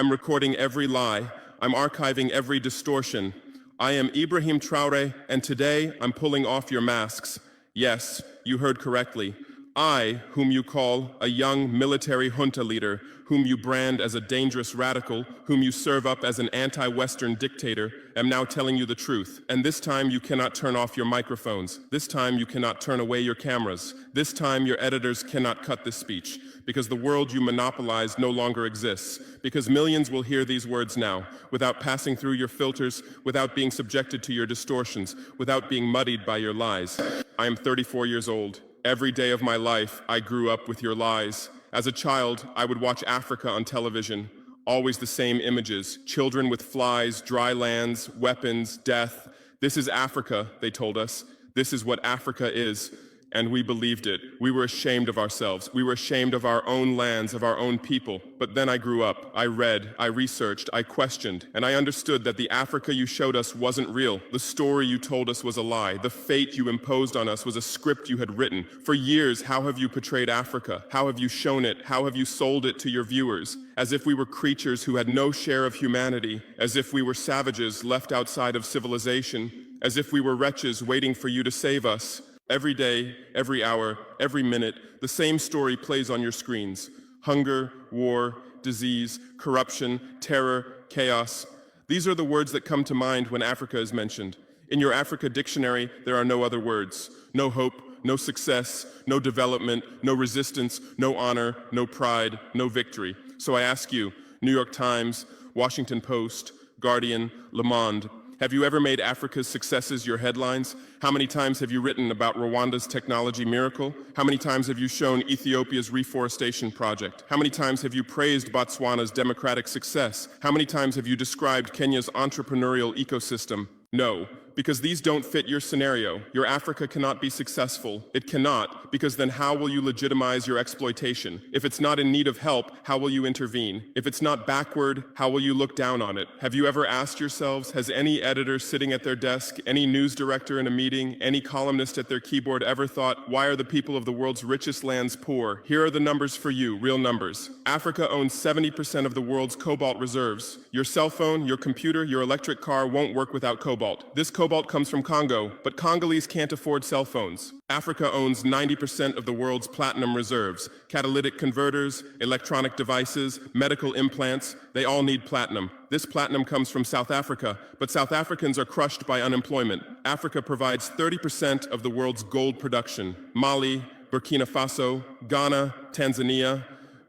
I'm recording every lie. I'm archiving every distortion. I am Ibrahim Taore, and today I'm pulling off your masks. Yes, you heard correctly. I, whom you call a young military junta leader, whom you brand as a dangerous radical, whom you serve up as an anti-Western dictator, am now telling you the truth. And this time you cannot turn off your microphones. This time you cannot turn away your cameras. This time your editors cannot cut this speech, because the world you monopolize no longer exists. Because millions will hear these words now, without passing through your filters, without being subjected to your distortions, without being muddied by your lies. I am 34 years old. Every day of my life, I grew up with your lies. As a child, I would watch Africa on television. Always the same images. Children with flies, dry lands, weapons, death. This is Africa, they told us. This is what Africa is. And we believed it. We were ashamed of ourselves. We were ashamed of our own lands, of our own people. But then I grew up. I read, I researched, I questioned, and I understood that the Africa you showed us wasn't real. The story you told us was a lie. The fate you imposed on us was a script you had written. For years, how have you portrayed Africa? How have you shown it? How have you sold it to your viewers? As if we were creatures who had no share of humanity, as if we were savages left outside of civilization, as if we were wretches waiting for you to save us. Every day, every hour, every minute, the same story plays on your screens. Hunger, war, disease, corruption, terror, chaos. These are the words that come to mind when Africa is mentioned. In your Africa dictionary, there are no other words. No hope, no success, no development, no resistance, no honor, no pride, no victory. So I ask you, New York Times, Washington Post, Guardian, Le Monde, have you ever made Africa's successes your headlines? How many times have you written about Rwanda's technology miracle? How many times have you shown Ethiopia's reforestation project? How many times have you praised Botswana's democratic success? How many times have you described Kenya's entrepreneurial ecosystem? No, because these don't fit your scenario. Your Africa cannot be successful. It cannot, because then how will you legitimize your exploitation? If it's not in need of help, how will you intervene? If it's not backward, how will you look down on it? Have you ever asked yourselves, has any editor sitting at their desk, any news director in a meeting, any columnist at their keyboard ever thought, why are the people of the world's richest lands poor? Here are the numbers for you, real numbers. Africa owns 70% of the world's cobalt reserves. Your cell phone, your computer, your electric car won't work without cobalt. This cobalt comes from Congo, but Congolese can't afford cell phones. Africa owns 90% of the world's platinum reserves. Catalytic converters, electronic devices, medical implants, they all need platinum. This platinum comes from South Africa, but South Africans are crushed by unemployment. Africa provides 30% of the world's gold production. Mali, Burkina Faso, Ghana, Tanzania.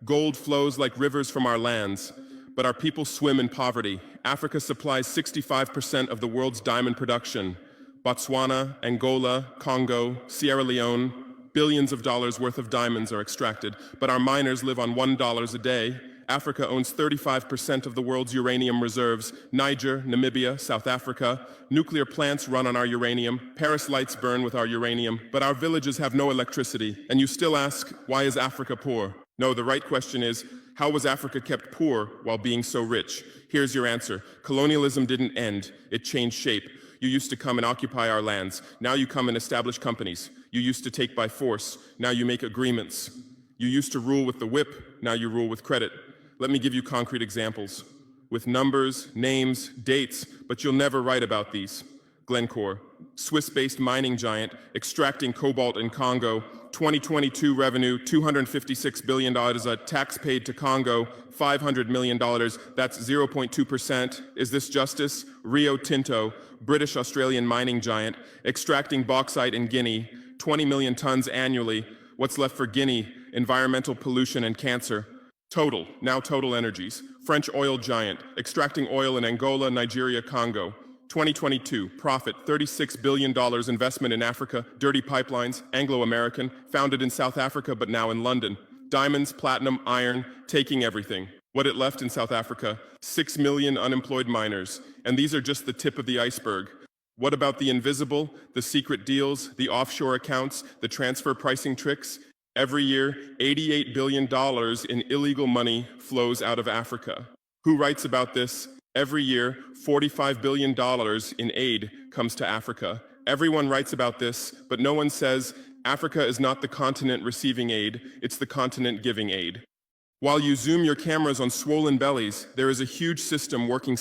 Gold flows like rivers from our lands, but our people swim in poverty. Africa supplies 65% of the world's diamond production. Botswana, Angola, Congo, Sierra Leone, billions of dollars worth of diamonds are extracted, but our miners live on $1 a day. Africa owns 35% of the world's uranium reserves. Niger, Namibia, South Africa. Nuclear plants run on our uranium. Paris lights burn with our uranium, but our villages have no electricity. And you still ask, why is Africa poor? No, the right question is, how was Africa kept poor while being so rich? Here's your answer. Colonialism didn't end. It changed shape. You used to come and occupy our lands. Now you come and establish companies. You used to take by force. Now you make agreements. You used to rule with the whip. Now you rule with credit. Let me give you concrete examples. With numbers, names, dates, but you'll never write about these. Glencore, Swiss-based mining giant, extracting cobalt in Congo. 2022 revenue, $256 billion, a tax paid to Congo, $500 million, that's 0.2%. Is this justice? Rio Tinto, British-Australian mining giant, extracting bauxite in Guinea, 20 million tons annually. What's left for Guinea? Environmental pollution and cancer. Total, now Total Energies, French oil giant, extracting oil in Angola, Nigeria, Congo. 2022, profit, $36 billion investment in Africa, dirty pipelines, Anglo-American, founded in South Africa but now in London. Diamonds, platinum, iron, taking everything. What it left in South Africa? 6 million unemployed miners. And these are just the tip of the iceberg. What about the invisible, the secret deals, the offshore accounts, the transfer pricing tricks? Every year, $88 billion in illegal money flows out of Africa. Who writes about this? Every year, $45 billion in aid comes to Africa. Everyone writes about this, but no one says Africa is not the continent receiving aid, it's the continent giving aid. While you zoom your cameras on swollen bellies, there is a huge system working